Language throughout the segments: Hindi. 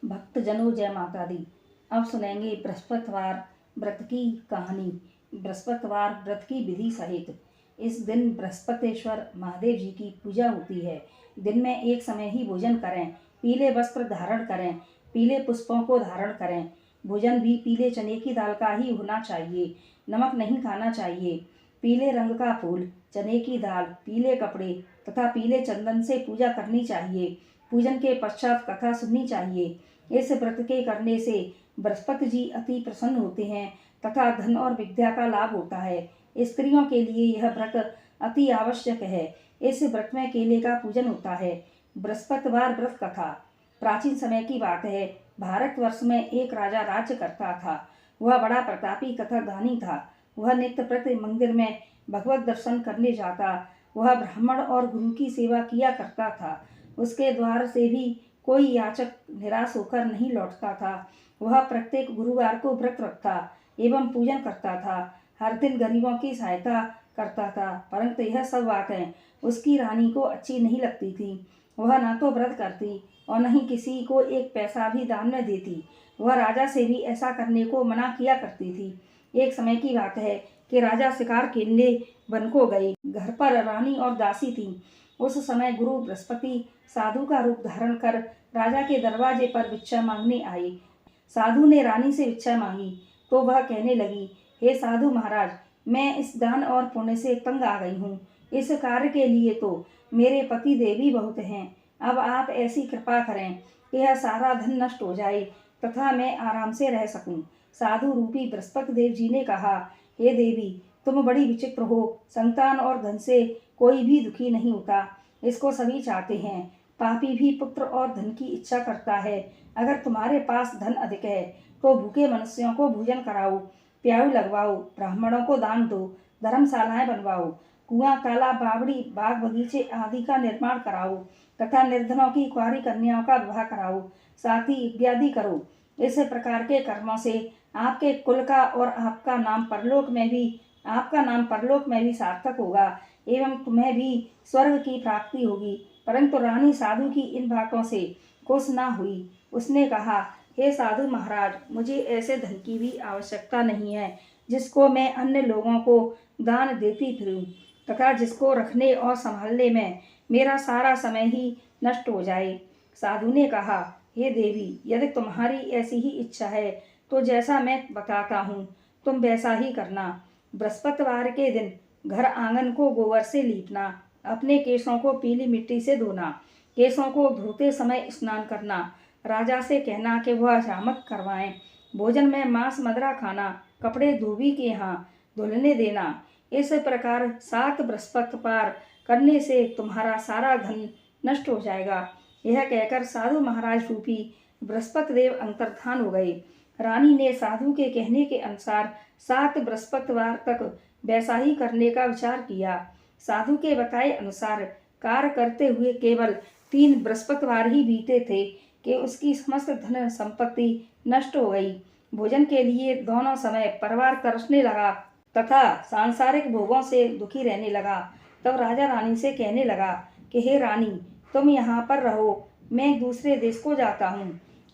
भक्तजनों जय माता दी। अब सुनेंगे बृहस्पतिवार व्रत की कहानी। बृहस्पतिवार व्रत की विधि सहित। इस दिन बृहस्पतेश्वर महादेव जी की पूजा होती है। दिन में एक समय ही भोजन करें, पीले वस्त्र धारण करें, पीले पुष्पों को धारण करें। भोजन भी पीले चने की दाल का ही होना चाहिए, नमक नहीं खाना चाहिए। पीले रंग का फूल, चने की दाल, पीले कपड़े तथा पीले चंदन से पूजा करनी चाहिए। पूजन के पश्चात कथा सुननी चाहिए। इस व्रत के करने से बृहस्पति जी अति प्रसन्न होते हैं तथा धन और विद्या का लाभ होता है। स्त्रियों के लिए यह व्रत अति आवश्यक है। इस व्रत में केले का पूजन होता है। बृहस्पतिवार व्रत कथा। प्राचीन समय की बात है। भारतवर्ष में एक राजा राज्य करता था। वह बड़ा प्रतापी तथा दानी था। वह नित्य प्रति मंदिर में भगवत दर्शन करने जाता। वह ब्राह्मण और गुरु की सेवा किया करता था। उसके द्वार से भी कोई याचक निराश होकर नहीं लौटता था। वह प्रत्येक गुरुवार को व्रत रखता एवं पूजन करता था। हर दिन गरीबों की सहायता करता था, परंतु यह सब बातें उसकी रानी को अच्छी नहीं लगती थी। वह न तो व्रत करती और न ही किसी को एक पैसा भी दान में देती। वह राजा से भी ऐसा करने को मना किया करती थी। एक समय की बात है कि राजा शिकार खेलने वन को गए। घर पर रानी और दासी थी। उस समय गुरु बृहस्पति साधु का रूप धारण कर राजा के दरवाजे पर भिक्षा मांगने आए। साधु ने रानी से भिक्षा मांगी तो वह कहने लगी, हे साधु महाराज, मैं इस दान और पुण्य से तंग आ गई हूँ। इस कार्य के लिए तो मेरे पति देवी बहुत हैं। अब आप ऐसी कृपा करें कि यह सारा धन नष्ट हो जाए तथा मैं आराम से रह सकूं। साधु रूपी बृहस्पति देव जी ने कहा, हे देवी, तुम बड़ी विचित्र हो। संतान और धन से कोई भी दुखी नहीं होता, इसको सभी चाहते हैं। पापी भी पुत्र और धन की इच्छा करता है। अगर तुम्हारे पास धन अधिक है तो भूखे मनुष्यों को भोजन कराओ, प्याऊ लगवाओ, ब्राह्मणों को दान दो, धर्मशालाएं बनवाओ, कुआं, तालाब, बावड़ी, बाग बगीचे आदि का निर्माण कराओ तथा निर्धनों की कुंवारी कन्याओं का विवाह कराओ, साथ ही इत्यादि करो। इस प्रकार के कर्मों से आपके कुल का और आपका नाम परलोक में भी सार्थक होगा एवं तुम्हें भी स्वर्ग की प्राप्ति होगी। परंतु रानी साधु की इन बातों से खुश न हुई। उसने कहा, हे साधु महाराज, मुझे ऐसे धन की भी आवश्यकता नहीं है जिसको मैं अन्य लोगों को दान देती फिरूं तथा जिसको रखने और संभालने में मेरा सारा समय ही नष्ट हो जाए। साधु ने कहा, हे देवी, यदि तुम्हारी ऐसी ही इच्छा है तो जैसा मैं बताता हूँ तुम वैसा ही करना। बृहस्पतिवार के दिन घर आंगन को गोबर से लीपना, अपने केशों को पीली मिट्टी से धोना, केशों को धोते समय स्नान करना, राजा से कहना कि वह हजामत करवाएं, भोजन में मांस मदिरा खाना, कपड़े धोबी के यहाँ धुलने देना। इस प्रकार 7 बृहस्पतिवार करने से तुम्हारा सारा धन नष्ट हो जाएगा। यह कहकर साधु महाराज रूपी बृहस्पति देव अंतर्धान हो गए। रानी ने साधु के कहने के अनुसार 7 बृहस्पतिवार तक वैसा ही करने का विचार किया। साधु के बताए अनुसार कार्य करते हुए केवल 3 बृहस्पतिवार ही बीते थे कि उसकी समस्त धन संपत्ति नष्ट हो गई। भोजन के लिए दोनों समय परिवार तरसने लगा तथा सांसारिक भोगों से दुखी रहने लगा। तब राजा रानी से कहने लगा कि हे रानी, तुम यहाँ पर रहो, मैं दूसरे देश को जाता हूँ,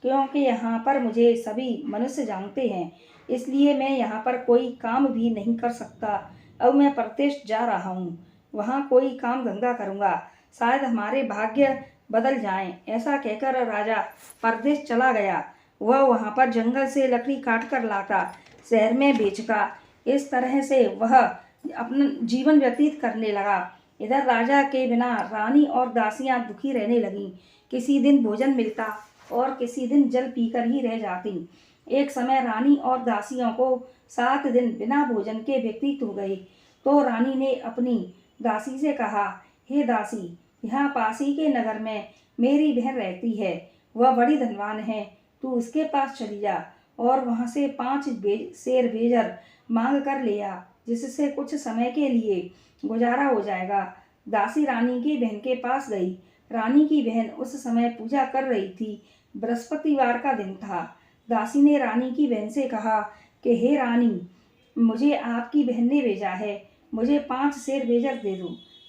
क्योंकि यहाँ पर मुझे सभी मनुष्य जानते हैं, इसलिए मैं यहाँ पर कोई काम भी नहीं कर सकता। अब मैं परदेश जा रहा हूँ, वहाँ कोई काम धंधा करूँगा, शायद हमारे भाग्य बदल जाएं। ऐसा कहकर राजा परदेश चला गया। वह वहाँ पर जंगल से लकड़ी काट कर लाता, शहर में बेचता। इस तरह से वह अपना जीवन व्यतीत करने लगा। इधर राजा के बिना रानी और दासियां दुखी रहने लगीं। किसी दिन भोजन मिलता और किसी दिन जल पीकर ही रह जाती। एक समय रानी और दासियों को 7 दिन बिना भोजन के व्यतीत हो गए तो रानी ने अपनी दासी से कहा, हे दासी, यहाँ पास ही के नगर में मेरी बहन रहती है, वह बड़ी धनवान है, तू उसके पास चली जा और वहाँ से 5 शेर बेजर मांग कर ले आ, जिससे कुछ समय के लिए गुजारा हो जाएगा। दासी रानी की बहन के पास गई। रानी की बहन उस समय पूजा कर रही थी। बृहस्पतिवार का दिन था। दासी ने रानी की बहन से कहा कि हे रानी, मुझे आपकी बहन ने भेजा है, मुझे 5 शेर बेजर दे दो।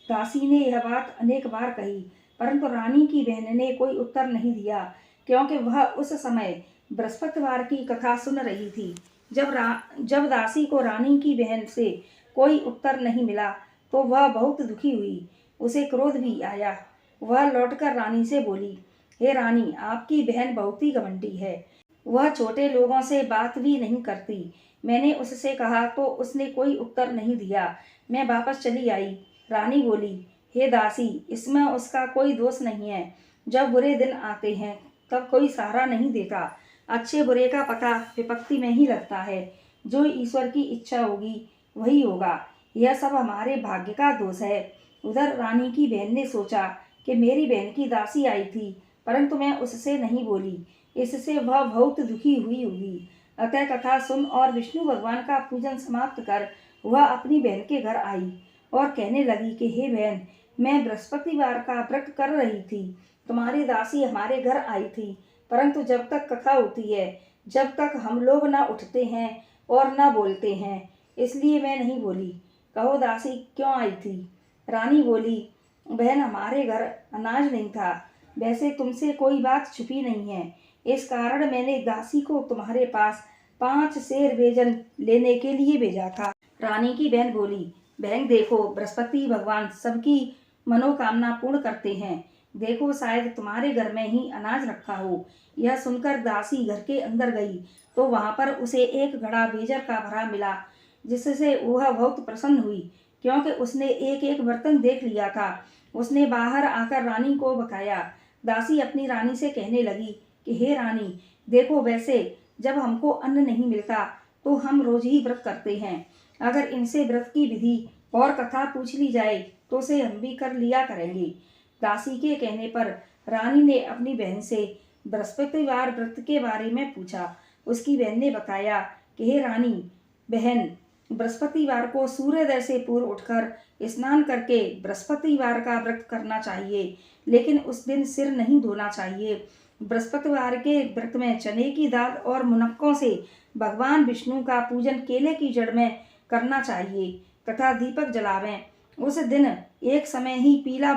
दासी ने यह बात अनेक बार कही, परंतु रानी की बहन ने कोई उत्तर नहीं दिया। क्योंकि वह उस समय बृहस्पतिवार की कथा सुन रही थी। जब दासी को रानी की बहन से कोई उत्तर नहीं मिला तो वह बहुत दुखी हुई। उसे क्रोध भी आया। वह लौटकर रानी से बोली, हे रानी, आपकी बहन बहुत ही घमंडी है। वह छोटे लोगों से बात भी नहीं करती। मैंने उससे कहा तो उसने कोई उत्तर नहीं दिया। मैं वापस चली आई। रानी बोली, हे दासी, इसमें उसका कोई दोष नहीं है। जब बुरे दिन आते हैं तब कोई सहारा नहीं देता। अच्छे बुरे का पता विपत्ति में ही लगता है। जो ईश्वर की इच्छा होगी वही होगा। यह सब हमारे भाग्य का दोष है। उधर रानी की बहन ने सोचा कि मेरी बहन की दासी आई थी, परंतु मैं उससे नहीं बोली। इससे वह बहुत दुखी हुई होगी। अतः कथा सुन और विष्णु भगवान का पूजन समाप्त कर वह अपनी बहन के घर आई और कहने लगी कि हे बहन, मैं बृहस्पतिवार का व्रत कर रही थी। तुम्हारी दासी हमारे घर आई थी, परंतु जब तक कथा होती है, जब तक हम लोग न उठते हैं और न बोलते हैं, इसलिए मैं नहीं बोली। कहो दासी, क्यों आई थी? रानी बोली, बहन, हमारे घर अनाज नहीं था। वैसे तुमसे कोई बात छुपी नहीं है। इस कारण मैंने दासी को तुम्हारे पास 5 सेर बेजन लेने के लिए भेजा था। रानी की बहन बोली, बहन देखो, बृहस्पति भगवान सबकी मनोकामना पूर्ण करते हैं। देखो, शायद तुम्हारे घर में ही अनाज रखा हो। यह सुनकर दासी घर के अंदर गई तो वहां पर उसे एक घड़ा बेजर का भरा मिला, जिससे वह बहुत प्रसन्न हुई, क्योंकि उसने एक एक बर्तन देख लिया था। उसने बाहर आकर रानी को बकाया। दासी अपनी रानी से कहने लगी कि हे रानी, देखो, वैसे जब हमको अन्न नहीं मिलता तो हम रोज ही व्रत करते हैं। अगर इनसे व्रत की विधि और कथा पूछ ली जाए तो उसे हम भी कर लिया करेंगे। दासी के कहने पर रानी ने अपनी बहन से बृहस्पतिवार व्रत के बारे में पूछा। उसकी बहन ने बताया कि हे रानी बहन, बृहस्पतिवार को सूर्योदय से पूर्व उठकर स्नान करके बृहस्पतिवार का व्रत करना चाहिए, लेकिन उस दिन सिर नहीं धोना चाहिए। बृहस्पतिवार के व्रत में चने की दाल और मुनक्कों से भगवान विष्णु का पूजन केले की जड़ में करना चाहिए तथा दीपक जलावें। उस दिन एक समय ही पीला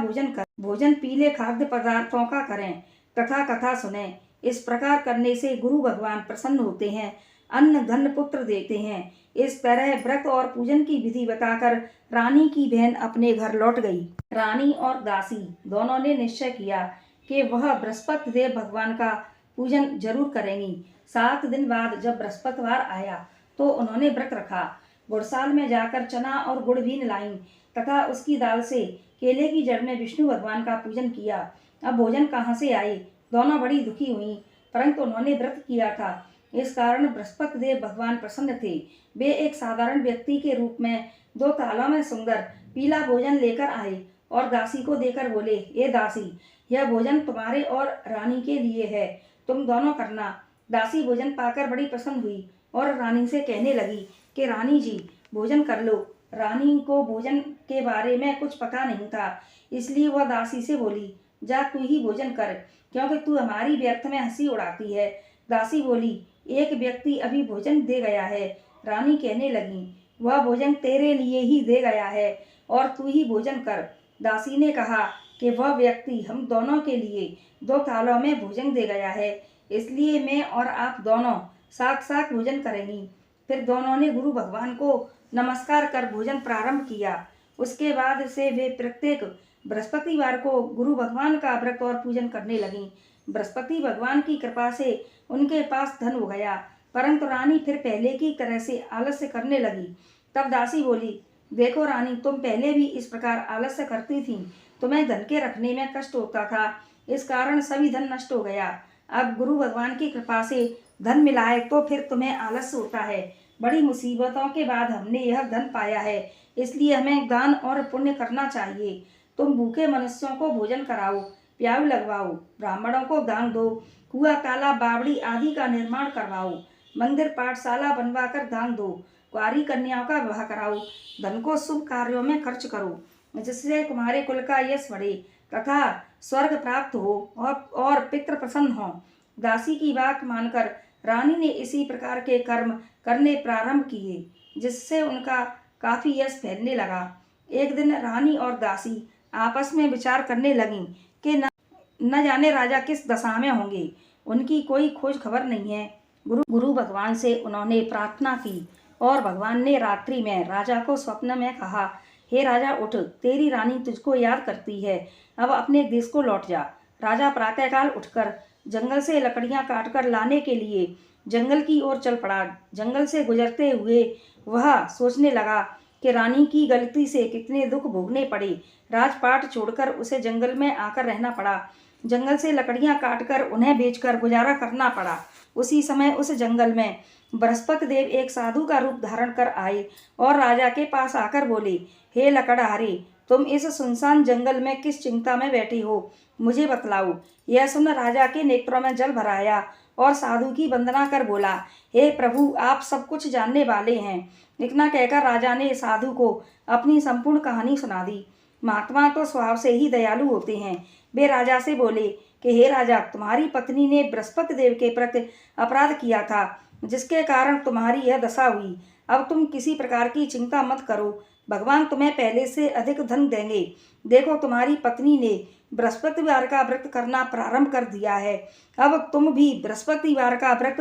भोजन पीले खाद्य पदार्थों का करें तथा कथा सुने। इस प्रकार करने से गुरु भगवान प्रसन्न होते हैं, अन्न धन पुत्र देते हैं। इस तरह व्रत और पूजन की विधि बताकर रानी की बहन अपने घर लौट गई। रानी और दासी दोनों ने निश्चय किया कि वह बृहस्पति देव भगवान का पूजन जरूर करेंगी। 7 दिन बाद जब बृहस्पतिवार आया तो उन्होंने व्रत रखा। गुड़साल में जाकर चना और गुड़ भी लाईं तथा उसकी दाल से केले की जड़ में विष्णु भगवान का पूजन किया। अब भोजन कहाँ से आए? दोनों बड़ी दुखी हुई, परंतु उन्होंने व्रत किया था, इस कारण बृहस्पति देव भगवान प्रसन्न थे। वे एक साधारण व्यक्ति के रूप में 2 थालों में सुंदर पीला भोजन लेकर आए और दासी को देकर बोले, ये दासी, यह भोजन तुम्हारे और रानी के लिए है, तुम दोनों करना। दासी भोजन पाकर बड़ी प्रसन्न हुई और रानी से कहने लगी कि रानी जी, भोजन कर लो। रानी को भोजन के बारे में कुछ पता नहीं था, इसलिए वह दासी से बोली, जा तू ही भोजन कर, क्योंकि तू हमारी व्यर्थ में हंसी उड़ाती है। दासी बोली, एक व्यक्ति अभी भोजन दे गया है। रानी कहने लगी, वह भोजन तेरे लिए ही दे गया है और तू ही भोजन कर। दासी ने कहा कि वह व्यक्ति हम दोनों के लिए 2 थालों में भोजन दे गया है, इसलिए मैं और आप दोनों साथ साथ भोजन करेंगी। फिर दोनों ने गुरु भगवान को नमस्कार कर भोजन प्रारंभ किया। उसके बाद से वे प्रत्येक बृहस्पतिवार को गुरु भगवान का व्रत और पूजन करने लगीं। बृहस्पति भगवान की कृपा से उनके पास धन हो गया, परंतु रानी फिर पहले की तरह से आलस्य करने लगी। तब दासी बोली, देखो रानी, तुम पहले भी इस प्रकार आलस्य करती थी, तुम्हें धन के रखने में कष्ट होता था, इस कारण सभी धन नष्ट हो गया। अब गुरु भगवान की कृपा से धन मिला है तो फिर तुम्हें आलस्य होता है। बड़ी मुसीबतों के बाद हमने यह धन पाया है, इसलिए हमें दान और पुण्य करना चाहिए। तुम भूखे मनुष्यों को भोजन कराओ, प्याऊ लगवाओ, ब्राह्मणों को दान दो, कुआ तालाब बावड़ी आदि का निर्माण करवाओ, मंदिर पाठशाला बनवाकर दान दो, कुंवारी कन्याओं का विवाह कराओ, धन को शुभ कार्यों में खर्च करो, जिससे तुम्हारे कुल का यश बढ़े तथा स्वर्ग प्राप्त हो और पितृ प्रसन्न हो। दासी की बात मानकर रानी ने इसी प्रकार के कर्म करने प्रारंभ किए, जिससे उनका काफी यश फैलने लगा। एक दिन रानी और दासी आपस में विचार करने लगीं कि न जाने राजा किस दशा में होंगे। उनकी कोई खोज खबर नहीं है। गुरु भगवान से उन्होंने प्रार्थना की और भगवान ने रात्रि में राजा को स्वप्न में कहा, हे राजा उठ, तेरी रानी तुझको याद करती है, अब अपने देश को लौट जा। राजा प्रातःकाल उठकर जंगल से लकड़ियां काटकर लाने के लिए जंगल की ओर चल पड़ा। जंगल से गुजरते हुए वह सोचने लगा कि रानी की गलती से कितने दुख भोगने पड़े। राजपाट छोड़कर उसे जंगल में आकर रहना पड़ा। जंगल से लकड़ियां काटकर उन्हें बेचकर गुजारा करना पड़ा। उसी समय उस जंगल में बृहस्पति देव एक साधु का रूप धारण कर आए और राजा के पास आकर बोले, हे लकड़हारे, तुम इस सुनसान जंगल में किस चिंता में बैठे हो, मुझे बतलाओ। यह सुन राजा के नेत्रों में जल भर आया और साधु की वंदना कर बोला, हे प्रभु, आप सब कुछ जानने वाले हैं। इतना कहकर राजा ने साधु को अपनी संपूर्ण कहानी सुना दी। महात्मा तो स्वभाव से ही दयालु होते हैं। वे राजा से बोले कि हे राजा, तुम्हारी पत्नी ने बृहस्पति देव के प्रति अपराध किया था, जिसके कारण तुम्हारी यह दशा हुई। अब तुम किसी प्रकार की चिंता मत करो, भगवान तुम्हें पहले से अधिक धन देंगे। देखो, तुम्हारी पत्नी ने बृहस्पतिवार का व्रत करना प्रारंभ कर दिया है। अब तुम भी बृहस्पतिवार का व्रत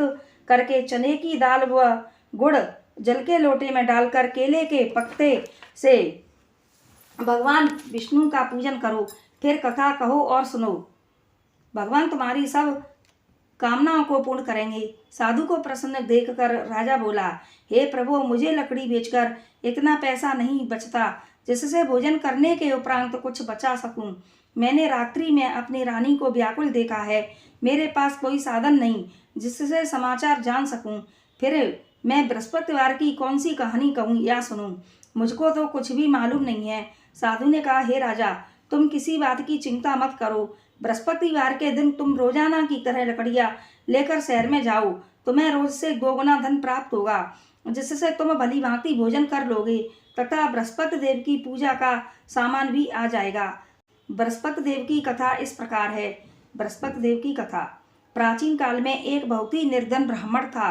करके चने की दाल व गुड़ जल के लोटे में डालकर केले के पत्ते से भगवान विष्णु का पूजन करो, फिर कथा कहो और सुनो। भगवान तुम्हारी सब कामनाओं को पूर्ण करेंगे। साधु को प्रसन्न देखकर राजा बोला, हे प्रभु, मुझे लकड़ी बेचकर इतना पैसा नहीं बचता जिससे भोजन करने के उपरांत कुछ बचा सकूं। मैंने रात्रि में अपनी रानी को व्याकुल देखा है। मेरे पास कोई साधन नहीं जिससे समाचार जान सकूं। फिर मैं बृहस्पतिवार की कौन सी कहानी कहूँ या सुनूं? मुझको तो कुछ भी मालूम नहीं है। साधु ने कहा, हे राजा, तुम किसी बात की चिंता मत करो। बृहस्पतिवार के दिन तुम रोजाना की तरह लकड़ियाँ लेकर शहर में जाओ। तुम्हें रोज से 2 गुना धन प्राप्त होगा, जिससे तुम भली भांति भोजन कर लोगे तथा बृहस्पति देव की पूजा का सामान भी आ जाएगा। बृहस्पति देव की कथा इस प्रकार है। बृहस्पति देव की कथा। प्राचीन काल में एक बहुत ही निर्धन ब्राह्मण था।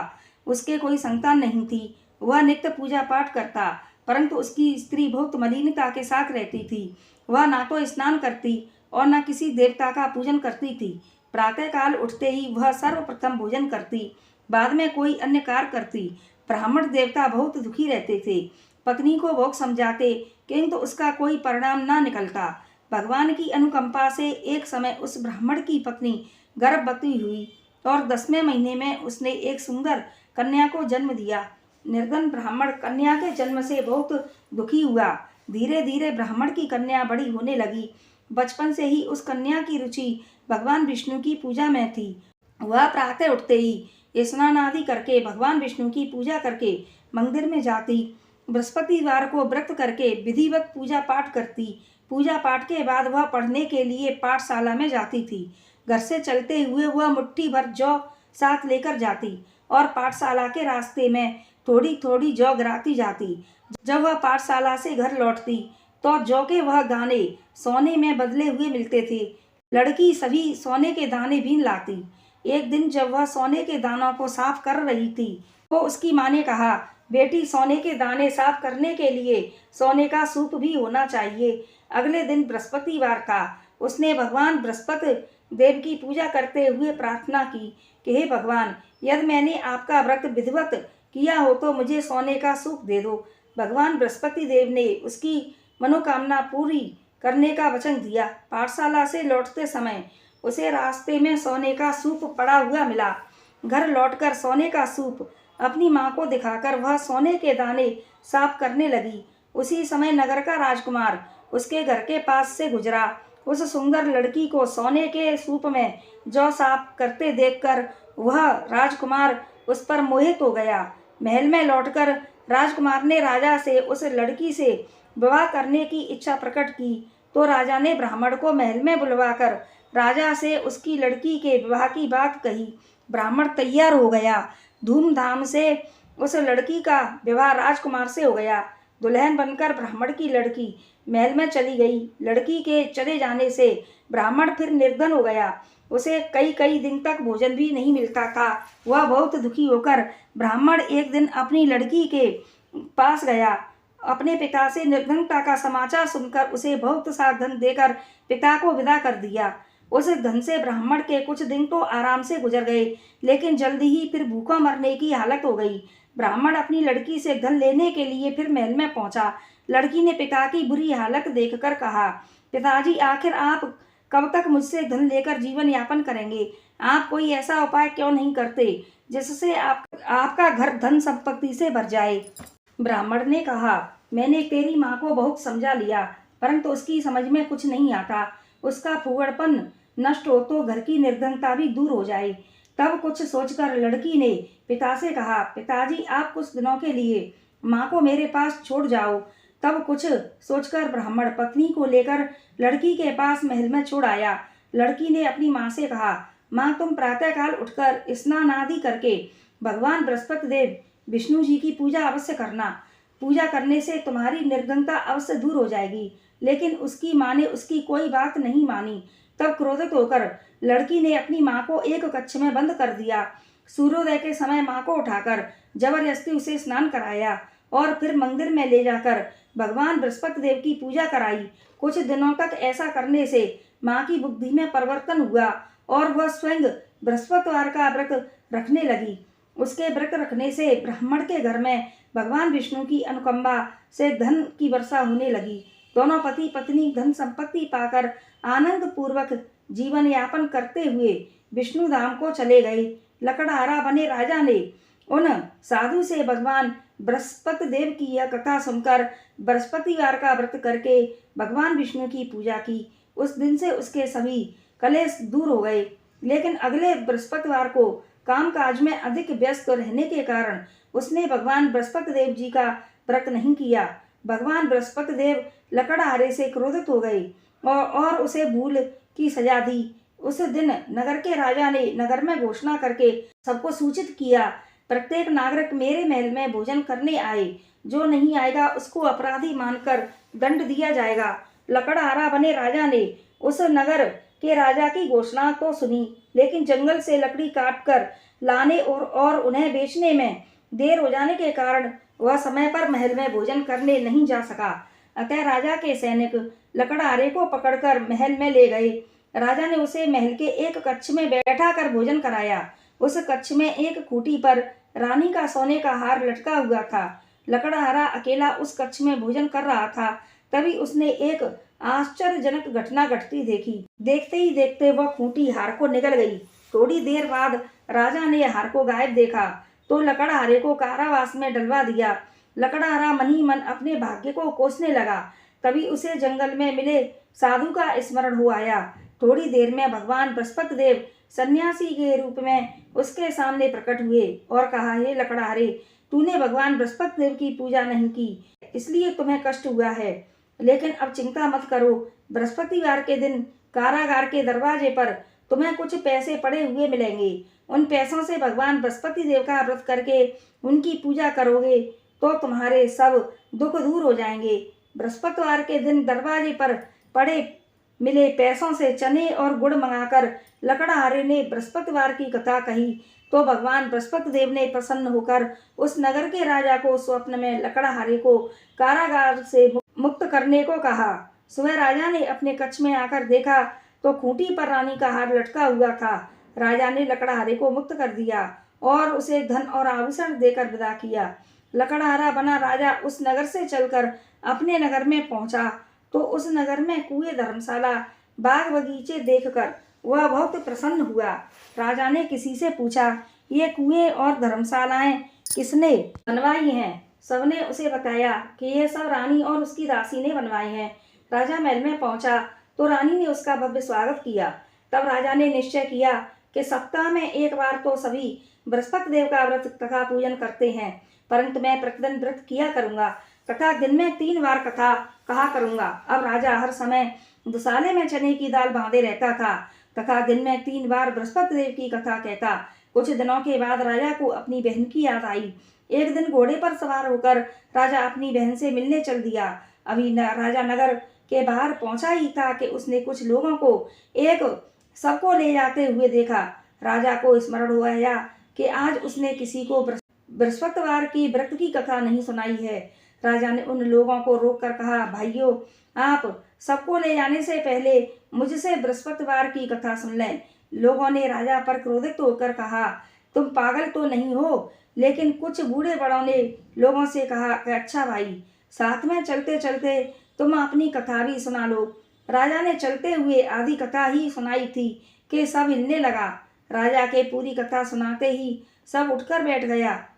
उसके कोई संतान नहीं थी। वह नित्य पूजा पाठ करता, परंतु उसकी स्त्री बहुत मलिनता के साथ रहती थी। वह ना तो स्नान करती और न किसी देवता का पूजन करती थी। प्रातःकाल उठते ही वह सर्वप्रथम भोजन करती, बाद में कोई अन्य कार्य करती। ब्राह्मण देवता बहुत दुखी रहते थे। पत्नी को बहुत समझाते, किंतु उसका कोई परिणाम न निकलता। भगवान की अनुकंपा से एक समय उस ब्राह्मण की पत्नी गर्भवती हुई और 10वें महीने में उसने एक सुंदर कन्या को जन्म दिया। निर्धन ब्राह्मण कन्या के जन्म से बहुत दुखी हुआ। धीरे धीरे ब्राह्मण की कन्या बड़ी होने लगी। बचपन से ही उस कन्या की रुचि भगवान विष्णु की पूजा में थी। वह प्रातः उठते ही स्नान आदि करके भगवान विष्णु की पूजा करके मंदिर में जाती। बृहस्पतिवार को व्रत करके विधिवत पूजा पाठ करती। पूजा पाठ के बाद वह पढ़ने के लिए पाठशाला में जाती थी। घर से चलते हुए वह मुट्ठी भर जौ साथ लेकर जाती और पाठशाला के रास्ते में थोड़ी थोड़ी जौ गिराती जाती। जब वह पाठशाला से घर लौटती तो जौ के वह दाने सोने में बदले हुए मिलते थे। लड़की सभी सोने के दाने बीन लाती। एक दिन जब वह सोने के दानों को साफ कर रही थी तो उसकी माँ ने कहा, बेटी, सोने के दाने साफ करने के लिए सोने का सूप भी होना चाहिए। अगले दिन बृहस्पतिवार था। उसने भगवान बृहस्पति देव की पूजा करते हुए प्रार्थना की कि हे भगवान, यदि मैंने आपका व्रत विधिवत किया हो तो मुझे सोने का सूप दे दो। भगवान बृहस्पति देव ने उसकी मनोकामना पूरी करने का वचन दिया। पाठशाला से लौटते समय उसे रास्ते में सोने का सूप पड़ा हुआ मिला। घर लौटकर सोने का सूप अपनी माँ को दिखाकर वह सोने के दाने साफ करने लगी। उसी समय नगर का राजकुमार उसके घर के पास से गुजरा। उस सुंदर लड़की को सोने के सूप में जौ साफ करते देखकर वह राजकुमार उस पर मोहित हो गया। महल में लौटकर राजकुमार ने राजा से उस लड़की से विवाह करने की इच्छा प्रकट की तो राजा ने ब्राह्मण को महल में बुलवाकर राजा से उसकी लड़की के विवाह की बात कही। ब्राह्मण तैयार हो गया। धूमधाम से उस लड़की का विवाह राजकुमार से हो गया। दुल्हन बनकर ब्राह्मण की लड़की महल में चली गई। लड़की के चले जाने से ब्राह्मण फिर निर्धन हो गया। उसे कई कई दिन तक भोजन भी नहीं मिलता था। वह बहुत दुखी होकर ब्राह्मण एक दिन अपनी लड़की के पास गया। अपने पिता से निर्धनता का समाचार सुनकर उसे बहुत सा धन देकर पिता को विदा कर दिया। उस धन से ब्राह्मण के कुछ दिन तो आराम से गुजर गए, लेकिन जल्दी ही फिर भूखा मरने की हालत हो गई। ब्राह्मण अपनी लड़की से धन लेने के लिए फिर महल में पहुंचा। लड़की ने पिता की बुरी हालत देखकर कहा, पिताजी, आखिर आप कब तक मुझसे धन लेकर जीवन यापन करेंगे? आप कोई ऐसा उपाय क्यों नहीं करते जिससे आपका घर धन संपत्ति से भर जाए? ब्राह्मण ने कहा, मैंने तेरी माँ को बहुत समझा लिया, परंतु उसकी समझ में कुछ नहीं आता। उसका फूहड़पन नष्ट हो तो घर की निर्धनता भी दूर हो जाए। तब कुछ सोचकर लड़की ने पिता से कहा, पिताजी, आप कुछ दिनों के लिए माँ को मेरे पास छोड़ जाओ। तब कुछ सोचकर ब्राह्मण पत्नी को लेकर लड़की के पास महल में छोड़ आया। लड़की ने अपनी माँ से कहा, माँ, तुम प्रातःकाल उठकर स्नान आदि करके भगवान बृहस्पति देव विष्णु जी की पूजा अवश्य करना। पूजा करने से तुम्हारी निर्धनता अवश्य दूर हो जाएगी। लेकिन उसकी माँ ने उसकी कोई बात नहीं मानी। तब क्रोधित होकर लड़की ने अपनी माँ को एक कक्ष में बंद कर दिया। सूर्योदय के समय माँ को उठाकर जबरदस्ती उसे स्नान कराया और फिर मंदिर में ले जाकर भगवान बृहस्पति देव की पूजा कराई। कुछ दिनों तक ऐसा करने से माँ की बुद्धि में परिवर्तन हुआ और वह स्वयं बृहस्पतिवार का व्रत रखने लगी। उसके व्रत रखने से ब्राह्मण के घर में भगवान विष्णु की अनुकंपा से धन की वर्षा होने लगी। दोनों पति पत्नी धन संपत्ति पाकर आनंद पूर्वक जीवन यापन करते हुए विष्णु धाम को चले गए। लकड़हारा बने राजा ने उन साधु से भगवान बृहस्पति देव की यह कथा सुनकर बृहस्पतिवार का व्रत करके भगवान विष्णु की पूजा की। उस दिन से उसके सभी कलेश दूर हो गए। लेकिन अगले बृहस्पतिवार को कामकाज में अधिक व्यस्त रहने के कारण उसने भगवान बृहस्पति देव जी का व्रत नहीं किया। भगवान बृहस्पति देव लकड़हारे से क्रोधित हो गए और उसे भूल की सजा दी। उस दिन नगर के राजा ने नगर में घोषणा करके सबको सूचित किया, प्रत्येक नागरिक मेरे महल में भोजन करने आए। जो नहीं आएगा उसको अपराधी मानकर दंड दिया जाएगा। लकड़हारा बने राजा ने उस नगर के राजा की घोषणा तो सुनी, लेकिन जंगल से लकड़ी काटकर लाने और उन्हें बेचने में देर हो जाने के कारण वह समय पर महल में भोजन करने नहीं जा सका। अतः राजा के सैनिक लकड़हारे को पकड़कर महल में ले गए। राजा ने उसे महल के एक कक्ष में बैठा कर भोजन कराया। उस कक्ष में एक खूंटी पर रानी का सोने का हार लटका हुआ था। लकड़हारा अकेला उस कक्ष में भोजन कर रहा था। तभी उसने एक आश्चर्यजनक घटना घटती देखी। देखते ही देखते वह खूंटी हार को निगल गई। थोड़ी देर बाद राजा ने हार को गायब देखा तो लकड़हारे को कारावास में डलवा दिया। लकड़हारा मन ही मन अपने भाग्य को कोसने लगा। तभी उसे जंगल में मिले साधु का स्मरण हो आया। थोड़ी देर में भगवान बृहस्पति देव सन्यासी के रूप में उसके सामने प्रकट हुए और कहा, हे लकड़हारे, तूने भगवान बृहस्पति देव की पूजा नहीं की, इसलिए तुम्हें कष्ट हुआ है। लेकिन अब चिंता मत करो, बृहस्पतिवार के दिन कारागार के दरवाजे पर तुम्हें कुछ पैसे पड़े हुए मिलेंगे। उन पैसों से भगवान बृहस्पति देव का व्रत करके उनकी पूजा करोगे तो तुम्हारे सब दुख दूर हो जाएंगे। बृहस्पतिवार के दिन दरवाजे पर पड़े मिले पैसों से चने और गुड़ मंगाकर लकड़हारे ने बृहस्पतिवार की कथा कही तो भगवान बृहस्पति देव ने प्रसन्न होकर उस नगर के राजा को स्वप्न में लकड़हारे को कारागार से मुक्त करने को कहा। सुबह राजा ने अपने कक्ष में आकर देखा तो खूंटी पर रानी का हार लटका हुआ था। राजा ने लकड़हारे को मुक्त कर दिया और उसे धन और आभूषण देकर विदा किया। लकड़हारा बना राजा उस नगर से चलकर अपने नगर में पहुंचा तो उस नगर में कुएं, धर्मशाला, बाग बगीचे देखकर वह बहुत प्रसन्न हुआ। राजा ने किसी से पूछा, ये कुएं और धर्मशालाएं किसने बनवाई हैं? सबने उसे बताया कि यह सब रानी और उसकी दासी ने बनवाई हैं। राजा महल में पहुंचा तो रानी ने उसका भव्य स्वागत किया। तब राजा ने निश्चय किया कि सप्ताह में एक बार तो सभी बृहस्पति देव का व्रत तथा पूजन करते हैं, परंतु मैं प्रतिदिन व्रत किया करूंगा तथा दिन में 3 बार कथा कहा करूंगा। अब राजा हर समय दुसाले में चने की दाल बांधे रहता था तथा दिन में 3 बार बृहस्पति देव की कथा कहता। कुछ दिनों के बाद राजा को अपनी बहन की याद आई। एक दिन घोड़े पर सवार होकर राजा अपनी बहन से मिलने चल दिया। अभी राजा नगर के बाहर पहुंचा ही था कि उसने कुछ लोगों को एक सबको ले जाते हुए देखा। राजा को स्मरण हुआ कि आज उसने किसी को बृहस्पतिवार की व्रत की कथा नहीं सुनाई है। राजा ने उन लोगों को रोककर कहा, भाइयों, आप सबको ले जाने से पहले मुझसे बृहस्पतिवार की कथा सुन लें। लोगों ने राजा पर क्रोधित होकर कहा, तुम पागल तो नहीं हो? लेकिन कुछ बूढ़े बड़ों ने लोगों से कहा कि अच्छा भाई, साथ में चलते चलते तुम अपनी कथा भी सुना लो। राजा ने चलते हुए आधी कथा ही सुनाई थी कि सब हिलने लगा। राजा के पूरी कथा सुनाते ही सब उठकर बैठ गया।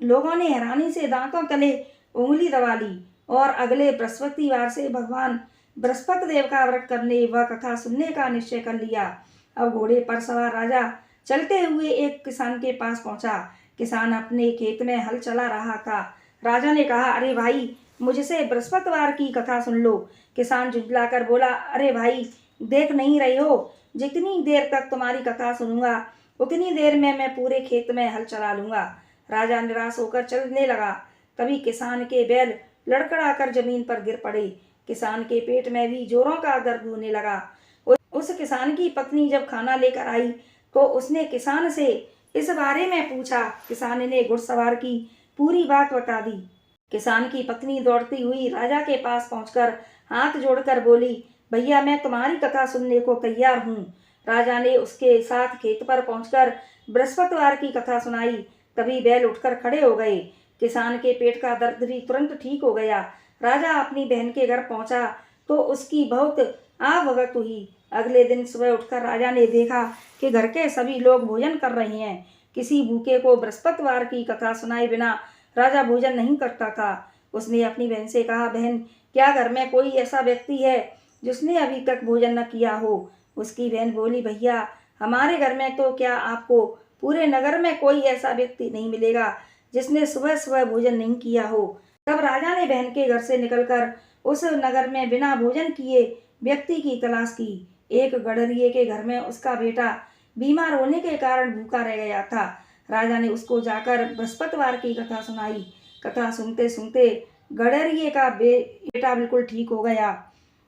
लोगों ने हैरानी से दांतों तले उंगली दबा ली और अगले बृहस्पतिवार से भगवान बृहस्पति देव का व्रत करने व कथा सुनने का निश्चय कर लिया। अब घोड़े पर सवार राजा चलते हुए एक किसान के पास पहुंचा। किसान अपने खेत में हल चला रहा था। राजा ने कहा, अरे भाई, मुझसे बृहस्पतिवार की कथा सुन लो। किसान झुंझलाकर बोला, अरे भाई, देख नहीं रहे हो, जितनी देर तक तुम्हारी कथा सुनूंगा उतनी देर में मैं पूरे खेत में हल चला लूंगा। राजा निराश होकर चलने लगा। तभी किसान के बैल लड़खड़ाकर जमीन पर गिर पड़े। किसान के पेट में भी जोरों का दर्द होने लगा। उस किसान की पत्नी जब खाना लेकर आई तो उसने किसान से इस बारे में पूछा। किसान ने घुड़सवार की पूरी बात बता दी। किसान की पत्नी दौड़ती हुई राजा के पास पहुंचकर हाथ जोड़कर बोली, भैया, मैं तुम्हारी कथा सुनने को तैयार हूँ। राजा ने उसके साथ खेत पर पहुंचकर बृहस्पतिवार की कथा सुनाई। तभी बैल उठकर खड़े हो गए। किसान के पेट का दर्द भी तुरंत ठीक हो गया। राजा अपनी बहन के घर पहुंचा तो उसकी बहुत आवभगत हुई। अगले दिन सुबह उठकर राजा ने देखा कि घर के सभी लोग भोजन कर रहे हैं। किसी भूखे को बृहस्पतिवार की कथा सुनाए बिना राजा भोजन नहीं करता था। उसने अपनी बहन से कहा, बहन, क्या घर में कोई ऐसा व्यक्ति है जिसने अभी तक भोजन न किया हो? उसकी बहन बोली, भैया, हमारे घर में तो क्या, आपको पूरे नगर में कोई ऐसा व्यक्ति नहीं मिलेगा जिसने सुबह सुबह भोजन नहीं किया हो। तब राजा ने बहन के घर से निकलकर उस नगर में बिना भोजन किए व्यक्ति की तलाश की। एक गडरिये के घर में उसका बेटा बीमार होने के कारण भूखा रह गया था। राजा ने उसको जाकर बृहस्पतिवार की कथा सुनाई। कथा सुनते सुनते गडरिये का बेटा बिल्कुल ठीक हो गया।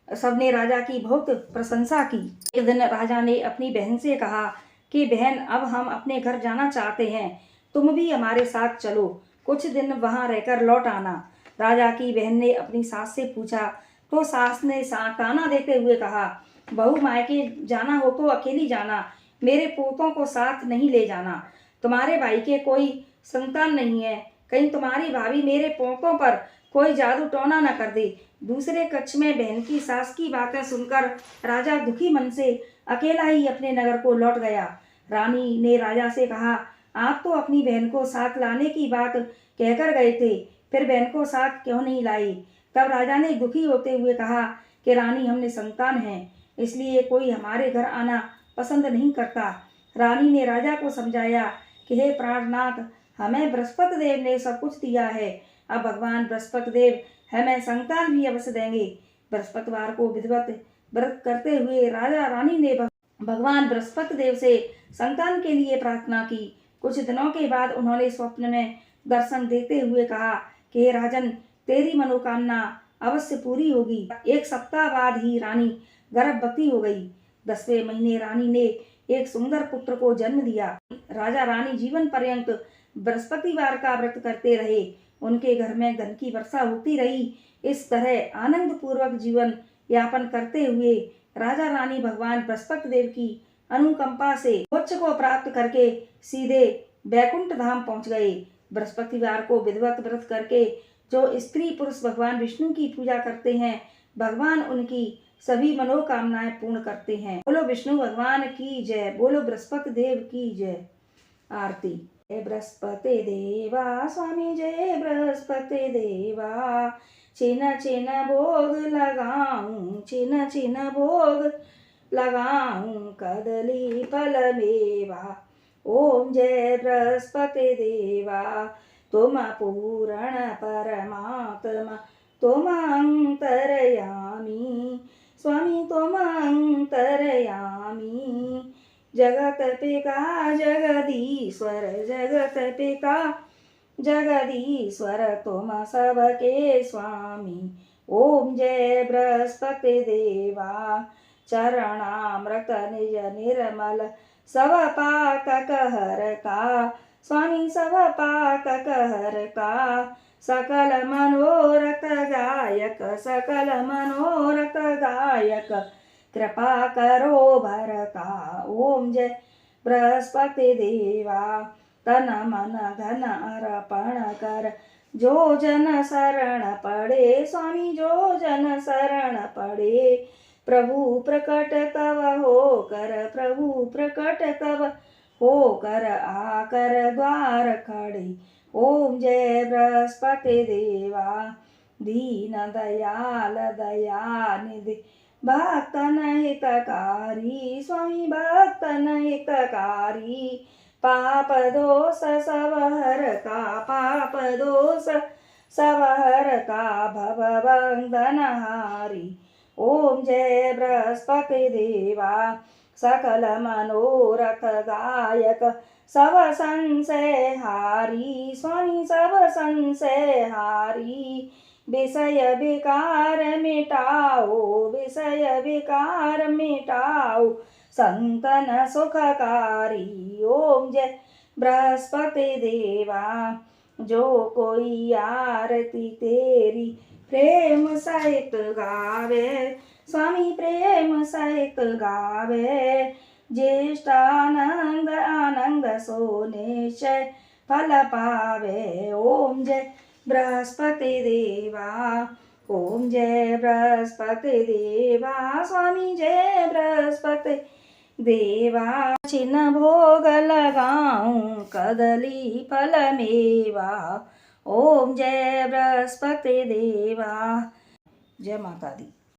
सबने राजा की बहुत प्रशंसा की। एक दिन राजा ने अपनी बहन से कहा कि बहन, अब हम अपने घर जाना चाहते हैं, तुम भी हमारे साथ चलो, कुछ दिन वहां रहकर लौट आना। राजा की बहन ने अपनी सास से पूछा तो सास ने ताना देते हुए कहा, बहू, मायके जाना हो तो अकेली जाना, मेरे पोतों को साथ नहीं ले जाना। तुम्हारे भाई के कोई संतान नहीं है, कहीं तुम्हारी भाभी मेरे पोतों पर कोई जादू टोना न कर दे। दूसरे कक्ष में बहन की सास की बातें सुनकर राजा दुखी मन से अकेला ही अपने नगर को लौट गया। रानी ने राजा से कहा, आप तो अपनी बहन को साथ लाने की बात कहकर गए थे, फिर बहन को साथ क्यों नहीं लाई? तब राजा ने दुखी होते हुए कहा कि रानी, हमने संतान है, इसलिए कोई हमारे घर आना पसंद नहीं करता। रानी ने राजा को समझाया कि हे प्राणनाथ, हमें बृहस्पति देव ने सब कुछ दिया है, अब भगवान बृहस्पति देव हमें संतान भी अवश्य देंगे। बृहस्पतिवार को विधिवत व्रत करते हुए राजा रानी ने भगवान बृहस्पति देव से संतान के लिए प्रार्थना की। कुछ दिनों के बाद उन्होंने स्वप्न में दर्शन देते हुए कहा कि हे राजन, तेरी मनोकामना अवश्य पूरी होगी। एक सप्ताह बाद ही रानी गर्भवती हो गई। 10वें महीने रानी ने एक सुंदर पुत्र को जन्म दिया। राजा रानी जीवन पर्यंत बृहस्पतिवार का व्रत करते रहे। उनके घर में धन की वर्षा होती रही। इस तरह आनंद पूर्वक जीवन यापन करते हुए राजा रानी भगवान बृहस्पति देव की अनुकंपा से मोक्ष को प्राप्त करके सीधे बैकुंठ धाम पहुंच गए। बृहस्पतिवार को विधिवत व्रत करके जो स्त्री पुरुष भगवान विष्णु की पूजा करते हैं, भगवान उनकी सभी मनोकामनाएं पूर्ण करते हैं। बोलो विष्णु भगवान की जय, बोलो बृहस्पति देव की जय। आरती। जय बृहस्पति देवा स्वामी, जय बृहस्पति देवा, छिन छिन भोग लगाऊं, छिन छिन भोग लगाऊं, कदली फल मेवा। ओम जय बृहस्पति देवा, तुम पूर्ण परमात्मा, तुम अंतरयामी, स्वामी तुम अंतरयामी। जगत पिता जगदीश्वर, जगत पिता जगदीश्वर, तुम सबके स्वामी। ओम जय बृहस्पति देवा, चरणामृत निज निर्मल, सब पाक कहर का, स्वामी सब पाक कहर का। सकल मनोरथ गायक, सकल मनोरथ गायक, कृपा करो भरता। ओम जय बृहस्पति देवा, तन मन धन अर्पण कर, जो जन शरण पड़े स्वामी, जो जन शरण पड़े। प्रभु प्रकट कव हो कर, प्रभु प्रकट कव हो कर, आकर द्वार खड़े। ओम जय बृहस्पति देवा, दीन दयाल दयानिधि, भक्तन हितकारी स्वामी, भक्तन हितकारी। पाप दोष सब हरता, पाप दोष सब हरता, भव बंधन हारी। ओम जय बृहस्पति देवा, सकल मनोरथ गायक, सब संशय हारी स्वामी, सब संशय हारी। विषय विकार मिटाओ, विषय विकार मिटाओ, संतन सुखकारी। ओम जय बृहस्पति देवा, जो कोई आरती तेरी प्रेम सहित गावे स्वामी, प्रेम सहित गावे। ज्येष्ठानंद आनंद सो निश्चय फल पावे। ओम जय बृहस्पति देवा, ओम जय बृहस्पति देवा स्वामी, जय बृहस्पति देवा। छिन्न भोग लगाऊं कदली फल मेवा। ओम जय बृहस्पति देवा। जय माता दी।